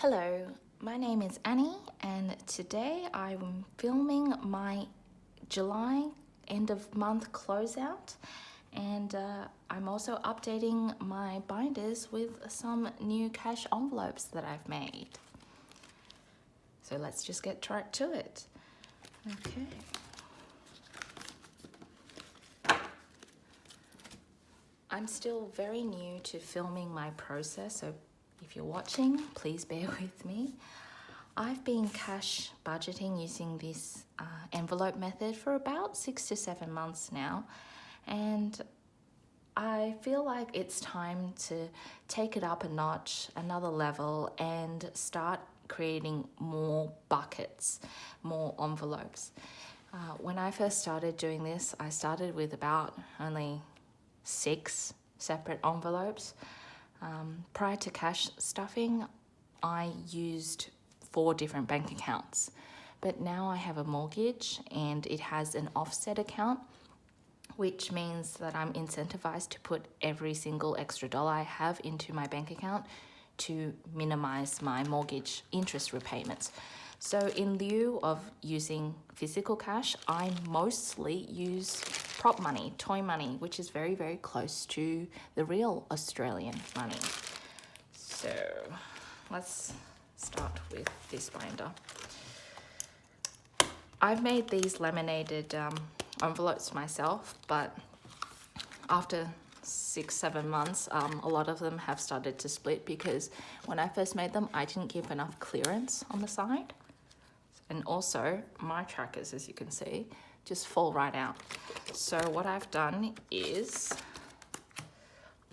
Hello, my name is Annie and today I'm filming my July end of month closeout, and I'm also updating my binders with some new cash envelopes that I've made. So let's just get right to it. Okay. I'm still very new to filming my process, so if you're watching, please bear with me. I've been cash budgeting using this envelope method for about 6 to 7 months now, and I feel like it's time to take it up a notch, another level, and start creating more buckets, more envelopes. When I first started doing this, I started with about only 6 separate envelopes. Prior to cash stuffing, I used 4 different bank accounts, but now I have a mortgage and it has an offset account, which means that I'm incentivized to put every single extra dollar I have into my bank account to minimize my mortgage interest repayments. So in lieu of using physical cash, I mostly use prop money, toy money, which is very, very close to the real Australian money. So let's start with this binder. I've made these laminated envelopes myself, but after 6-7 months, a lot of them have started to split because when I first made them, I didn't give enough clearance on the side. And also my trackers, as you can see, just fall right out. So what I've done is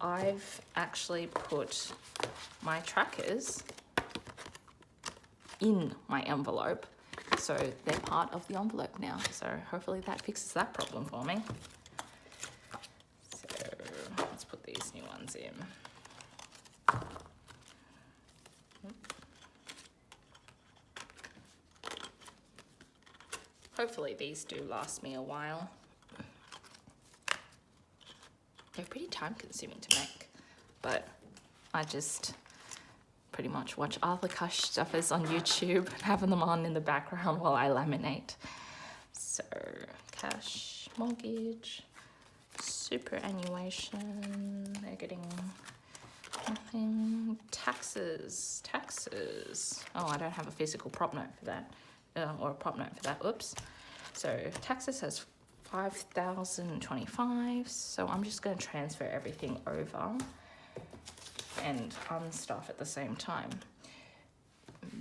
I've actually put my trackers in my envelope, so they're part of the envelope now. So hopefully that fixes that problem for me. So let's put these new ones in. Hopefully these do last me a while. They're pretty time consuming to make, but I just pretty much watch other cash stuffers on YouTube and having them on in the background while I laminate. So cash, mortgage, superannuation, they're getting nothing, taxes. Oh, I don't have a physical prop note for that. Or a prop note for that, oops. So taxes has 5,025, so I'm just going to transfer everything over and unstuff at the same time.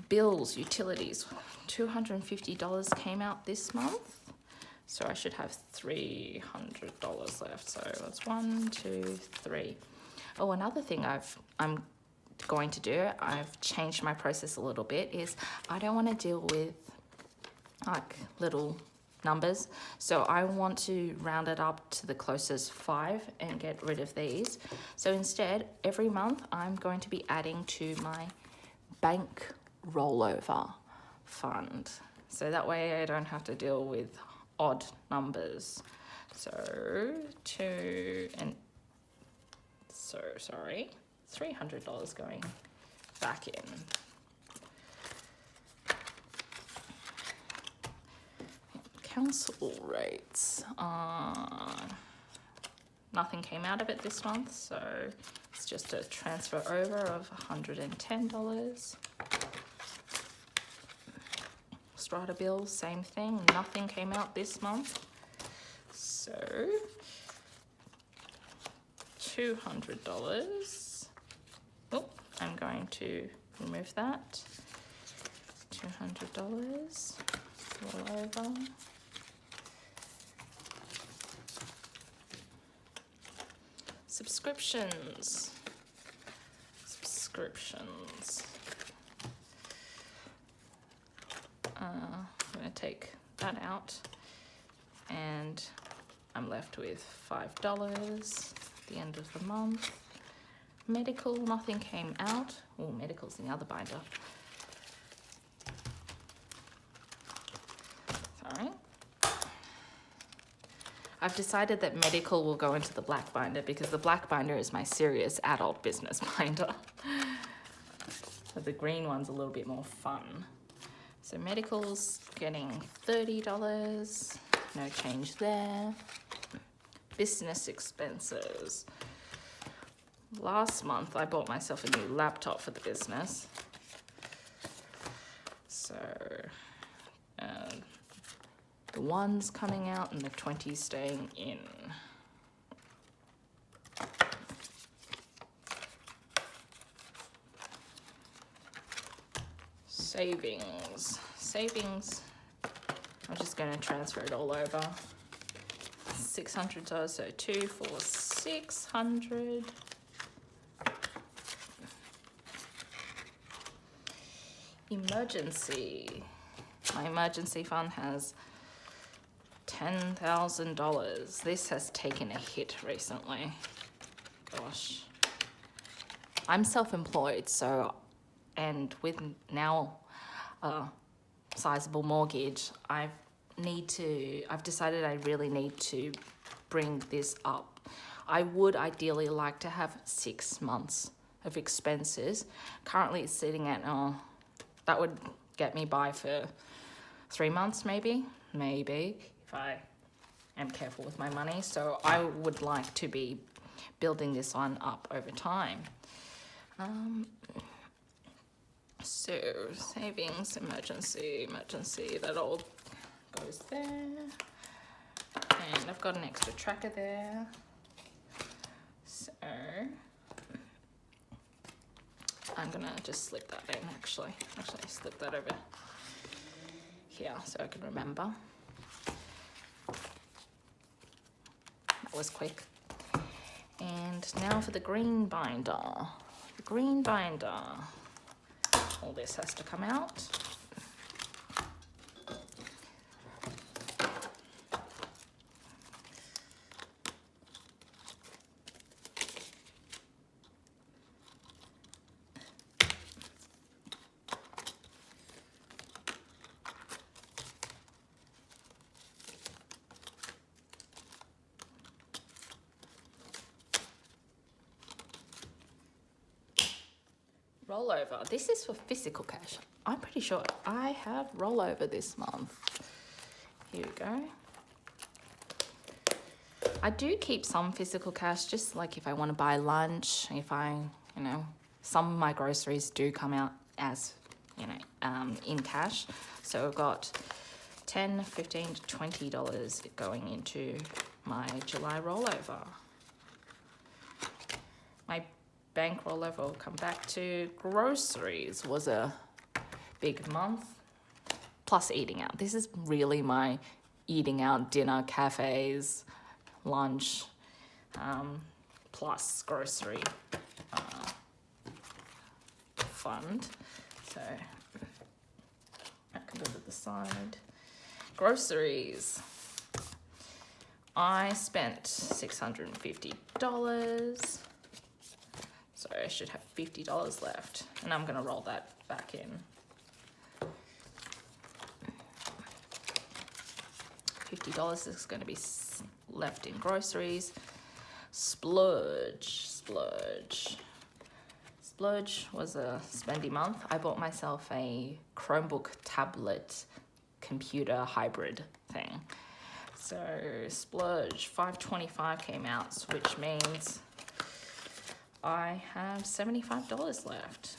Bills, utilities, $250 came out this month, so I should have $300 left. So that's 1, 2, 3. Oh, another thing I'm going to do, I've changed my process a little bit, is I don't want to deal with like little numbers, so I want to round it up to the closest 5 and get rid of these. So instead, every month I'm going to be adding to my bank rollover fund, so that way I don't have to deal with odd numbers. So $300 going back in. Council rates, nothing came out of it this month, so it's just a transfer over of $110. Strata bills, same thing, nothing came out this month, so $200. Oh, I'm going to remove that. $200 roll over. Subscriptions. I'm going to take that out, and I'm left with $5 at the end of the month. Medical, nothing came out. Oh, medical's in the other binder. Sorry. I've decided that medical will go into the black binder because the black binder is my serious adult business binder. but the green one's a little bit more fun. So medical's getting $30, no change there. Business expenses. Last month I bought myself a new laptop for the business. So the 1's coming out and the 20's staying in. Savings, I'm just going to transfer it all over. $600, so 2 for 600. Emergency. My emergency fund has $10,000. This has taken a hit recently. Gosh. I'm self-employed, so, and with now a sizable mortgage, I've decided I really need to bring this up. I would ideally like to have 6 months of expenses. Currently it's sitting at, that would get me by for 3 months maybe, if I am careful with my money. So I would like to be building this on up over time. So savings, emergency, that all goes there. And I've got an extra tracker there. So I'm gonna just slip that in actually slip that over here so I can remember. That was quick. And now for the green binder. The green binder. All this has to come out. Rollover. This is for physical cash. I'm pretty sure I have rollover this month. Here we go. I do keep some physical cash, just like if I want to buy lunch, if I, some of my groceries do come out as, in cash. So I've got $10, $15 to $20 going into my July rollover. My bank rollover will come back to. Groceries was a big month, plus eating out. This is really my eating out, dinner, cafes, lunch, plus grocery fund. So that can go to the side. Groceries. I spent $650. So I should have $50 left, and I'm gonna roll that back in. $50 is gonna be left in groceries. Splurge was a spendy month. I bought myself a Chromebook tablet computer hybrid thing. So splurge, $525 came out, which means I have $75 left.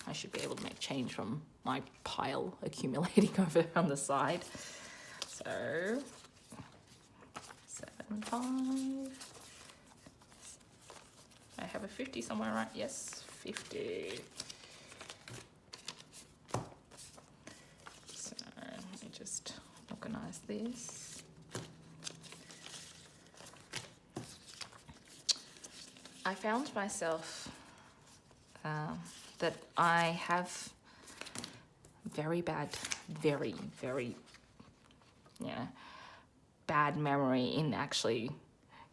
I should be able to make change from my pile accumulating over on the side. So, 75. I have a 50 somewhere, right? Yes, 50. So, let me just organize this. I found myself that I have very bad memory in actually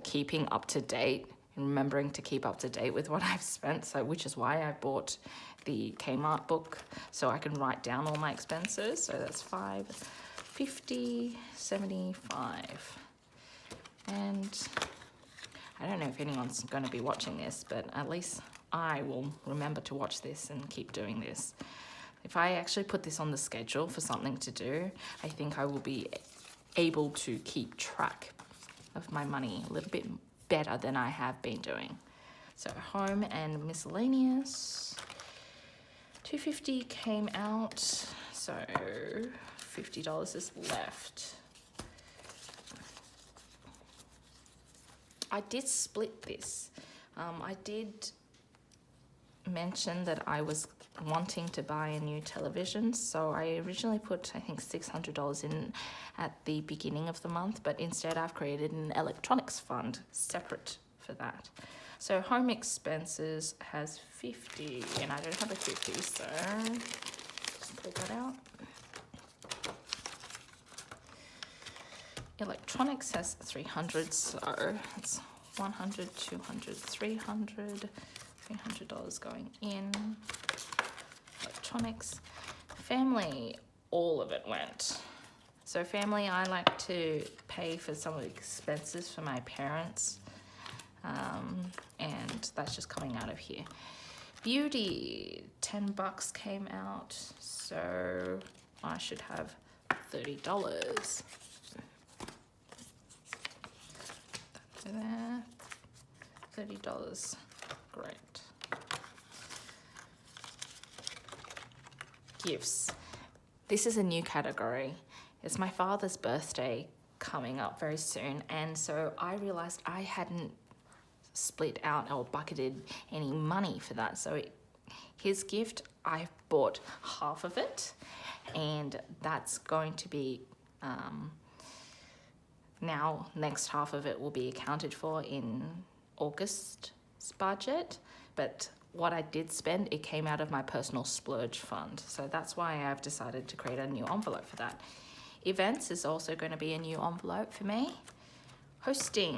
keeping up to date and remembering to keep up to date with what I've spent. So, which is why I bought the Kmart book so I can write down all my expenses. So that's 5, 50, 75. And I don't know if anyone's going to be watching this, but at least I will remember to watch this and keep doing this. If I actually put this on the schedule for something to do, I think I will be able to keep track of my money a little bit better than I have been doing. So home and miscellaneous, $2.50 came out, so $50 is left. I did split this. I did mention that I was wanting to buy a new television, so I originally put, I think, $600 in at the beginning of the month, but instead I've created an electronics fund separate for that. So home expenses has 50, and I don't have a 50, so just pull that out. Electronics has 300, so it's 100, 200, 300, $300 going in. Electronics. Family, all of it went. So family, I like to pay for some of the expenses for my parents, and that's just coming out of here. Beauty, $10 came out, so I should have $30. There, $30, great. Gifts. This is a new category. It's my father's birthday coming up very soon, and so I realized I hadn't split out or bucketed any money for that. So his gift, I bought half of it, and that's going to be now next half of it will be accounted for in August's budget, but what I did spend, it came out of my personal splurge fund. So that's why I've decided to create a new envelope for that. Events is also going to be a new envelope for me. Hosting,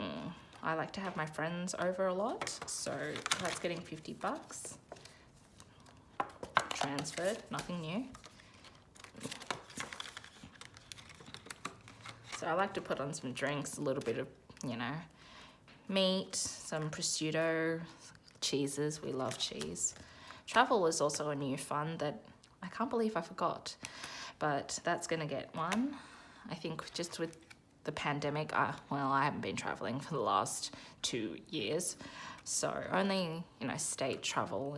I like to have my friends over a lot, so that's getting $50. Transferred, nothing new. So I like to put on some drinks, a little bit of, meat, some prosciutto, cheeses, we love cheese. Travel is also a new fund that I can't believe I forgot, but that's going to get one. I think just with the pandemic, I haven't been traveling for the last 2 years, so only, state travel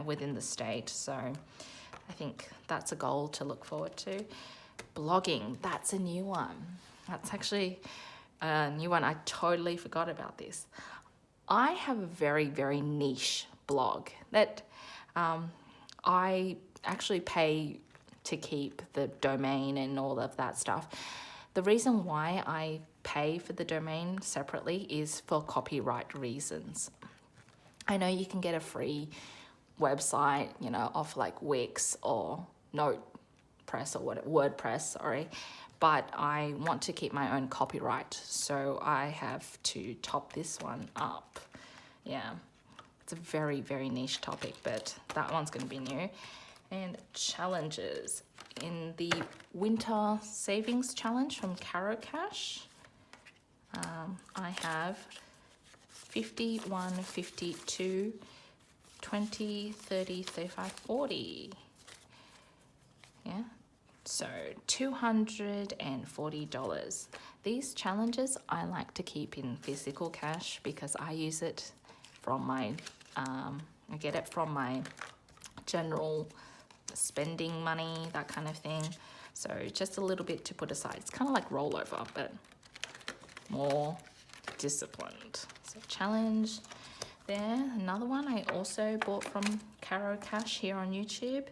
within the state. So I think that's a goal to look forward to. Blogging, that's a new one. That's actually a new one. I totally forgot about this. I have a very, very niche blog that I actually pay to keep the domain and all of that stuff. The reason why I pay for the domain separately is for copyright reasons. I know you can get a free website, off like Wix or WordPress, but I want to keep my own copyright, so I have to top this one up. Yeah, it's a very, very niche topic, but that one's going to be new. And challenges. In the winter savings challenge from Caro Cash, I have 51, 52, 20, 30, 35, 40. Yeah, so $240. These challenges I like to keep in physical cash because I use it from my, I get it from my general spending money, that kind of thing. So just a little bit to put aside. It's kind of like rollover, but more disciplined. So challenge there. Another one I also bought from Caro Cash here on YouTube.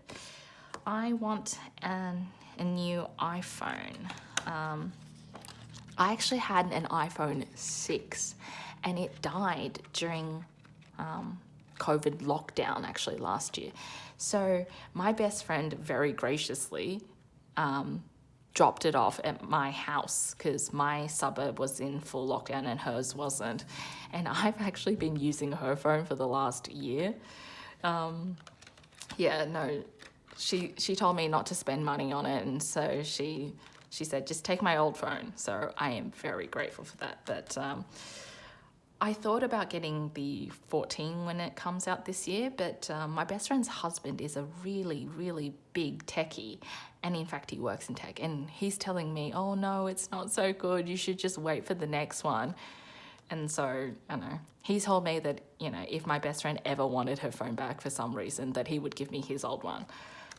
I want a new iPhone. I actually had an iPhone 6 and it died during COVID lockdown actually last year. So my best friend very graciously dropped it off at my house because my suburb was in full lockdown and hers wasn't. And I've actually been using her phone for the last year. She told me not to spend money on it, and so she said, just take my old phone. So I am very grateful for that. But I thought about getting the 14 when it comes out this year, but my best friend's husband is a really, really big techie. And in fact, he works in tech. And he's telling me, oh no, it's not so good. You should just wait for the next one. And so, I don't know. He's told me that, you know, if my best friend ever wanted her phone back for some reason, that he would give me his old one.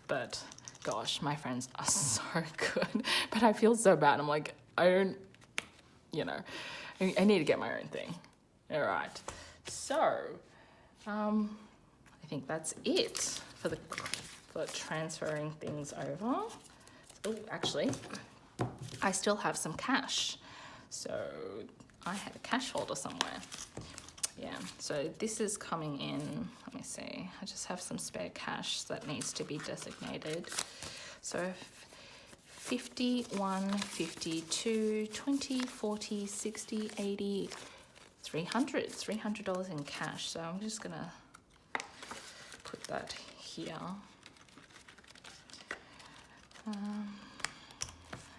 But gosh, my friends are so good. But I feel so bad. I'm like, I don't, you know, I need to get my own thing. All right, so I think that's it for transferring things over. Oh, actually, I still have some cash. So I had a cash folder somewhere. Yeah, so this is coming in. Let me see. I just have some spare cash that needs to be designated. So 51, 52, 20, 40, 60, 80, $300 in cash. So I'm just gonna put that here.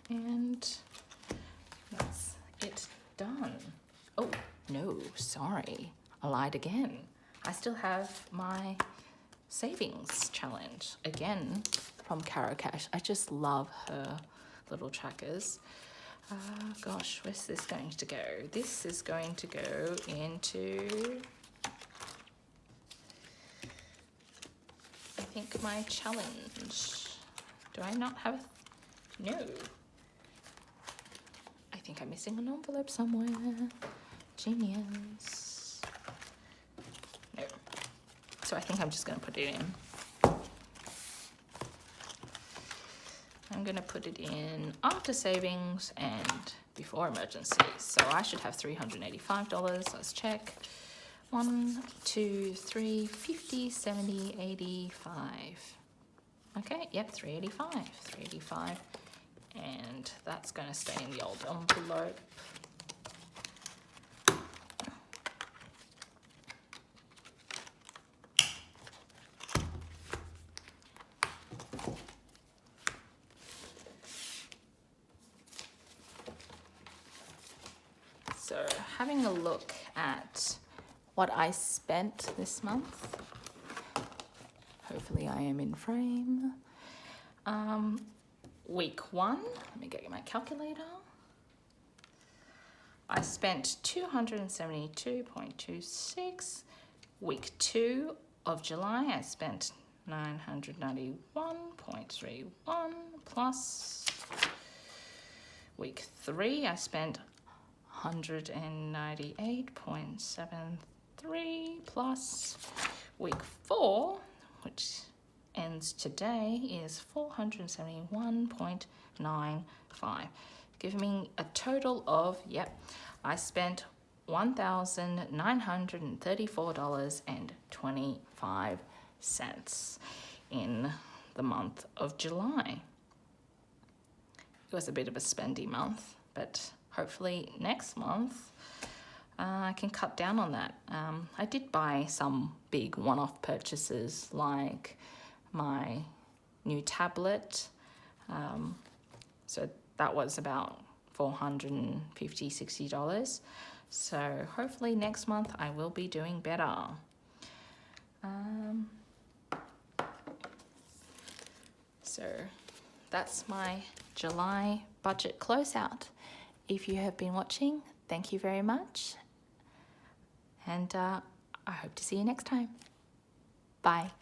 And that's it done. Oh, no, sorry. I lied again. I still have my savings challenge again from Caro Cash. I just love her little trackers. Gosh, where's this going to go? This is going to go into, I think, my challenge. Do I not have no. I think I'm missing an envelope somewhere. Genius. No. So I think I'm just going to put it in. I'm going to put it in after savings and before emergencies. So I should have $385. Let's check. 1, 2, 3, 50, 70, 85. Okay, yep, 385. 385. And that's going to stay in the old envelope. So having a look at what I spent this month. Hopefully I am in frame. Week 1, let me get my calculator. I spent $272.26. Week 2 of July, I spent $991.31 plus. Week 3, I spent $198.73 plus. Week 4, which ends today, is $471.95, giving me a total of, I spent $1,934.25 in the month of July. It was a bit of a spendy month, but hopefully next month I can cut down on that. I did buy some big one-off purchases like my new tablet. So that was about $450, $60. So hopefully next month I will be doing better. So that's my July budget closeout. If you have been watching, thank you very much. And I hope to see you next time. Bye.